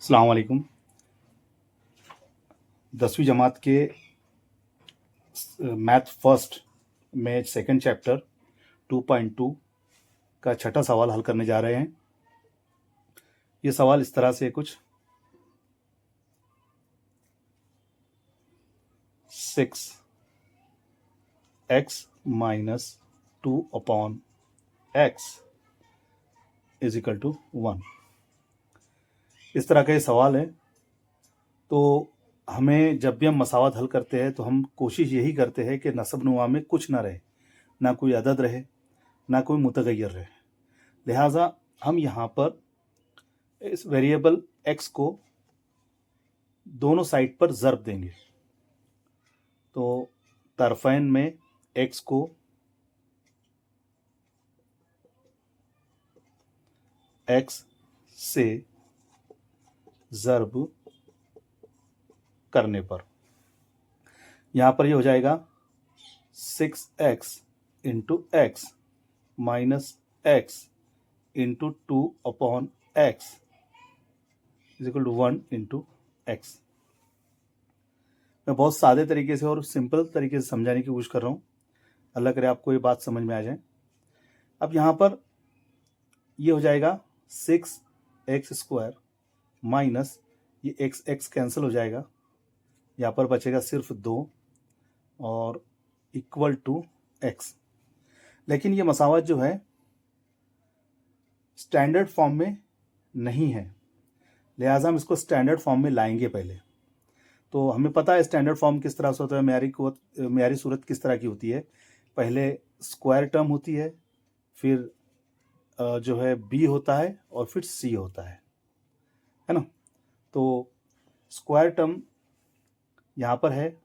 अस्सलाम वालेकुम। 10वीं जमात के मैथ फर्स्ट में सेकंड चैप्टर 2.2 का छठा सवाल हल करने जा रहे हैं। ये सवाल इस तरह से कुछ 6x minus 2/x is equal to 1, इस तरह का ये सवाल है। तो हमें जब भी हम मसावत हल करते हैं तो हम कोशिश यही करते हैं कि नसब नुमा में कुछ ना रहे, ना कोई अदद रहे, ना कोई मुतगय्यर रहे। लिहाजा हम यहाँ पर इस वेरिएबल x को दोनों साइड पर ज़र्ब देंगे। तो तरफ़ैन में x को x से ज़र्ब करने पर यहाँ पर ये हो जाएगा 6x into X minus x into 2/x is equal to 1 into X. मैं बहुत सादे तरीके से और सिंपल तरीके से समझाने की कोशिश कर रहा हूँ। अल्लाह करे आपको ये बात समझ में आ जाए। अब यहाँ पर ये हो जाएगा 6x² माइनस ये x कैंसिल हो जाएगा, यहाँ पर बचेगा सिर्फ 2 और इक्वल टू x। लेकिन ये मसावत जो है स्टैंडर्ड फॉर्म में नहीं है, लिहाजा हम इसको स्टैंडर्ड फॉर्म में लाएंगे पहले। तो हमें पता है स्टैंडर्ड फॉर्म किस तरह से होता है, म्यारी सूरत किस तरह की होती है। पहले स्क्वायर टर्म होती है, फिर जो है b होता है और फिर c होता है ना। तो स्क्वायर टर्म यहाँ पर है,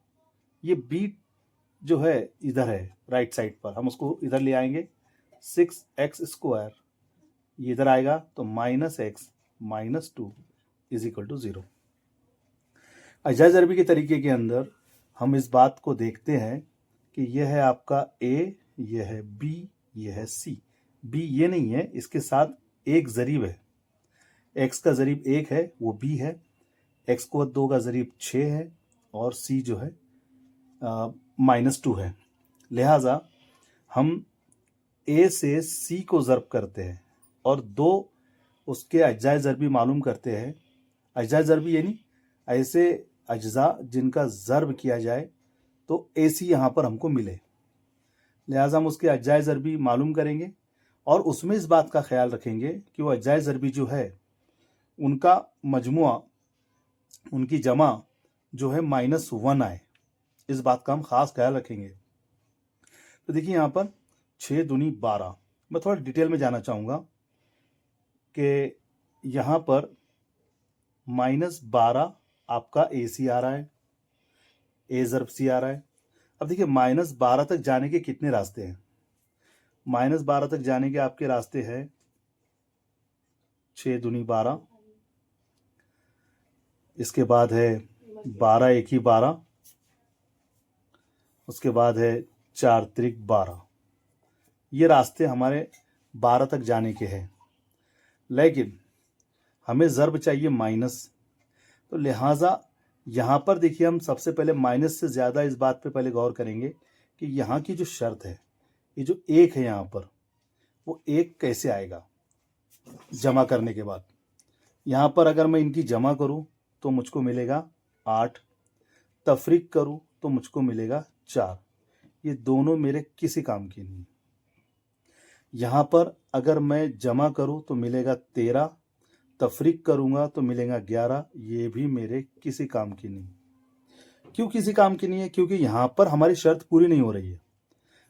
ये b जो है इधर है राइट साइड पर, हम उसको इधर ले आएंगे। 6x² ये इधर आएगा तो -x minus 2 is equal to 0। अजाय ज़रबी के तरीके के अंदर हम इस बात को देखते हैं कि यह है आपका a, यह है b, यह है c। b ये नहीं है, इसके साथ एक ज़रीब है। x का ज़रीब 1 है, वो b है। x को 2 का ज़रीब 6 है और c जो है -2 है। लिहाजा हम a से c को ज़र्ब करते हैं और 2 उसके अज्जाए ज़रबी मालूम करते हैं। अज्जाए ज़रबी यानी ऐसे अज्जा जिनका ज़र्ब किया जाए तो AC यहाँ पर हमको मिले। लिहाजा हम उसके अज्जाए ज़रबी मालूम करेंगे और उसमें इस बात का ख्याल रखेंगे कि वो अज्जाए ज़रबी जो है उनका मजमुआ, उनकी जमा जो है -1 आए, इस बात का हम ख़ास ख्याल रखेंगे। तो देखिए यहाँ पर 6 दूनी 12। मैं थोड़ा डिटेल में जाना चाहूँगा कि यहाँ पर -12 आपका AC आ रहा है, A ज़र्ब C आ रहा है। अब देखिए -12 तक जाने के कितने रास्ते हैं। -12 तक जाने के आपके रास्ते हैं 6 दूनी 12, इसके बाद है 12 1 12, उसके बाद है 4 त्रिक 12। ये रास्ते हमारे 12 तक जाने के हैं, लेकिन हमें ज़र्ब चाहिए माइनस। तो लिहाजा यहाँ पर देखिए हम सबसे पहले माइनस से ज़्यादा इस बात पे पहले गौर करेंगे कि यहाँ की जो शर्त है, ये जो 1 है यहाँ पर, वो 1 कैसे आएगा जमा करने के बाद। यहाँ पर अगर मैं इनकी जमा करूँ तो मुझको मिलेगा 8, तफरीक करूँ तो मुझको मिलेगा 4। ये दोनों मेरे किसी काम की नहीं। यहाँ पर अगर मैं जमा करूँ तो मिलेगा 13, तफरीक करूँगा तो मिलेगा 11। ये भी मेरे किसी काम की नहीं। क्यों किसी काम की नहीं है? क्योंकि यहाँ पर हमारी शर्त पूरी नहीं हो रही है।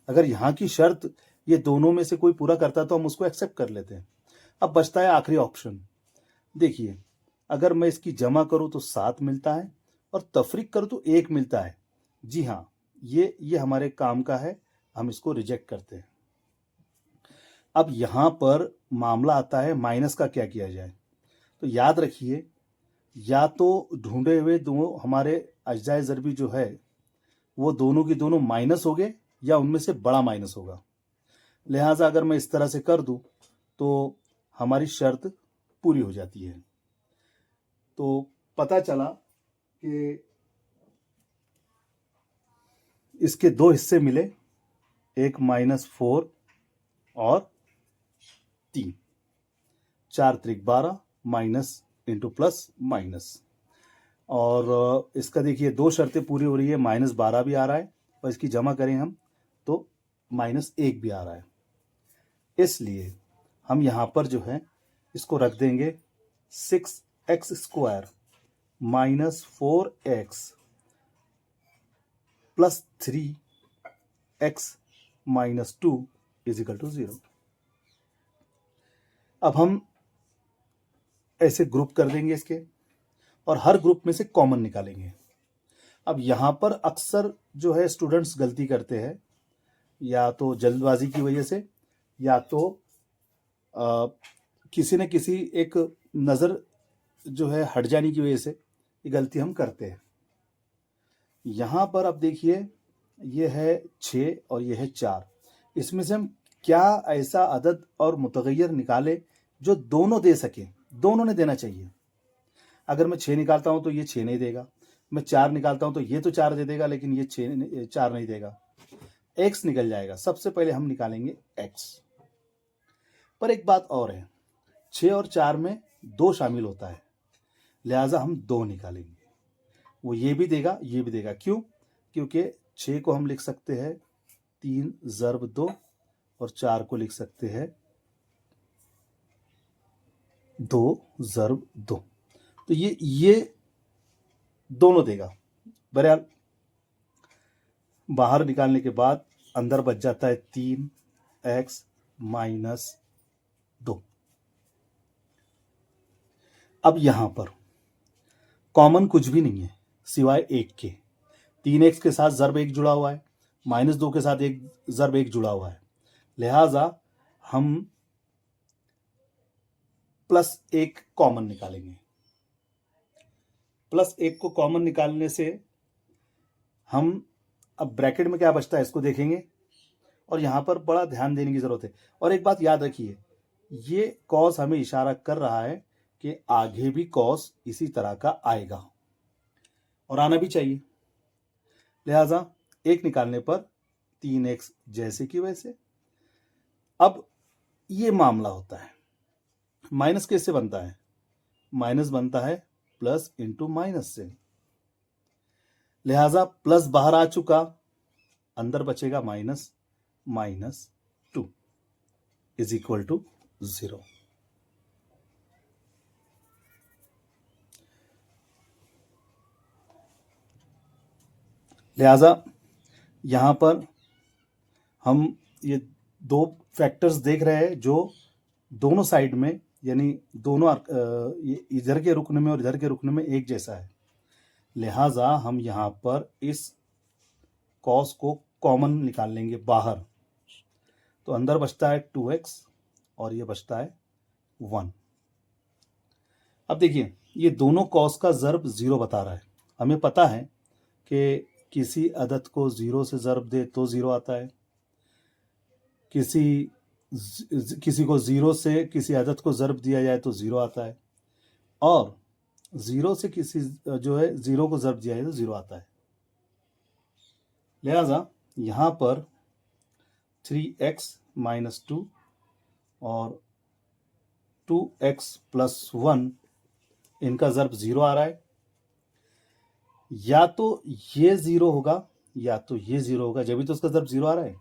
अगर यहाँ की शर्त ये दोनों में से कोई पूरा करता तो हम उसको एक्सेप्ट कर लेते हैं। अब बचता है आखिरी ऑप्शन। देखिए, अगर मैं इसकी जमा करूँ तो 7 मिलता है और तफरीक करूँ तो 1 मिलता है। जी हाँ, ये हमारे काम का है, हम इसको रिजेक्ट करते हैं। अब यहाँ पर मामला आता है माइनस का क्या किया जाए। तो याद रखिए, या तो ढूंढे हुए दो हमारे अज्जाए ज़रबी जो है वो दोनों की दोनों माइनस हो गए या उनमें से बड़ा माइनस होगा। लिहाजा अगर मैं इस तरह से कर दूं तो हमारी शर्त पूरी हो जाती है। तो पता चला कि इसके दो हिस्से मिले, एक -4 और 3, 4 त्रिक 12 माइनस इंटू प्लस माइनस। और इसका देखिए दो शर्तें पूरी हो रही है, -12 भी आ रहा है और इसकी जमा करें हम तो -1 भी आ रहा है। इसलिए हम यहाँ पर जो है इसको रख देंगे 6x² -4x प्लस 3x -2 = 0। अब हम ऐसे ग्रुप कर देंगे इसके और हर ग्रुप में से कॉमन निकालेंगे। अब यहाँ पर अक्सर जो है स्टूडेंट्स गलती करते हैं, या तो जल्दबाजी की वजह से या तो किसी न किसी एक नज़र जो है हट जाने की वजह से ये गलती हम करते हैं। यहाँ पर अब देखिए ये है 6 और ये है 4, इसमें से हम क्या ऐसा अदद और मुतगय्यर निकाले जो दोनों दे सके, दोनों ने देना चाहिए। अगर मैं 6 निकालता हूँ तो ये 6 नहीं देगा, मैं 4 निकालता हूँ तो ये तो 4 दे देगा लेकिन ये 4 नहीं देगा, x निकल जाएगा। सबसे पहले हम निकालेंगे x। पर एक बात और है, 6 और 4 में 2 शामिल होता है, लिहाजा हम 2 निकालेंगे। वो ये भी देगा ये भी देगा। क्यों? क्योंकि 6 को हम लिख सकते हैं 3 ज़र्ब 2 और 4 को लिख सकते हैं 2 ज़र्ब 2। तो ये दोनों देगा। बहरहाल बाहर निकालने के बाद अंदर बच जाता है 3x - 2। अब यहां पर कॉमन कुछ भी नहीं है सिवाय 1 के। 3x के साथ ज़र्ब 1 जुड़ा हुआ है, -2 के साथ एक ज़र्ब 1 जुड़ा हुआ है, लिहाजा हम +1 कॉमन निकालेंगे। +1 को कॉमन निकालने से हम अब ब्रैकेट में क्या बचता है इसको देखेंगे और यहाँ पर बड़ा ध्यान देने की ज़रूरत है। और एक बात याद रखिए, ये कॉस हमें इशारा कर रहा है कि आगे भी कॉस इसी तरह का आएगा और आना भी चाहिए, लिहाजा 1 निकालने पर 3x जैसे कि वैसे। अब ये मामला होता है, माइनस कैसे बनता है? माइनस बनता है प्लस इंटू माइनस से, लिहाजा प्लस बाहर आ चुका, अंदर बचेगा -2 = 0। लिहाजा यहाँ पर हम ये 2 फैक्टर्स देख रहे हैं जो दोनों साइड में, यानी दोनों इधर के रुकन में और इधर के रुकन में एक जैसा है, लिहाजा हम यहाँ पर इस कॉस को कॉमन निकाल लेंगे बाहर। तो अंदर बचता है 2x और ये बचता है 1। अब देखिए ये दोनों कॉस का ज़र्ब 0 बता रहा है। हमें पता है कि किसी अदद को 0 से ज़र्ब दे तो 0 आता है, किसी को 0 से किसी अदद को ज़र्ब दिया जाए तो 0 आता है, और 0 से किसी जो है 0 को ज़र्ब दिया जाए तो 0 आता है। लिहाजा यहाँ पर 3x - 2 और 2x + 1 इनका ज़र्ब 0 आ रहा है। या तो ये 0 होगा या तो ये 0 होगा, जब भी तो उसका ज़र्ब 0 आ रहा है,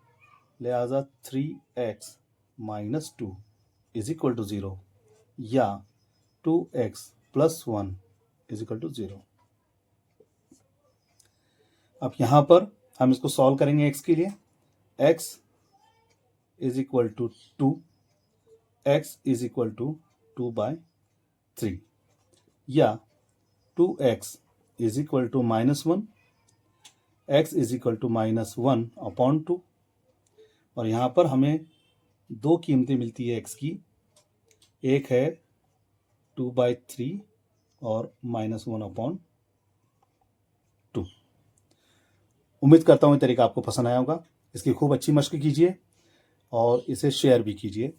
लिहाजा 3x - 2 = 0 या 2x + 1 = 0। अब यहाँ पर हम इसको सॉल्व करेंगे x के लिए। x = 2, x = 2/3 या 2x = -1, x = -1/2। और यहाँ पर हमें 2 कीमतें मिलती है x की, एक है 2/3 और -1/2। उम्मीद करता हूँ ये तरीका आपको पसंद आया होगा। इसकी खूब अच्छी मशक कीजिए और इसे शेयर भी कीजिए।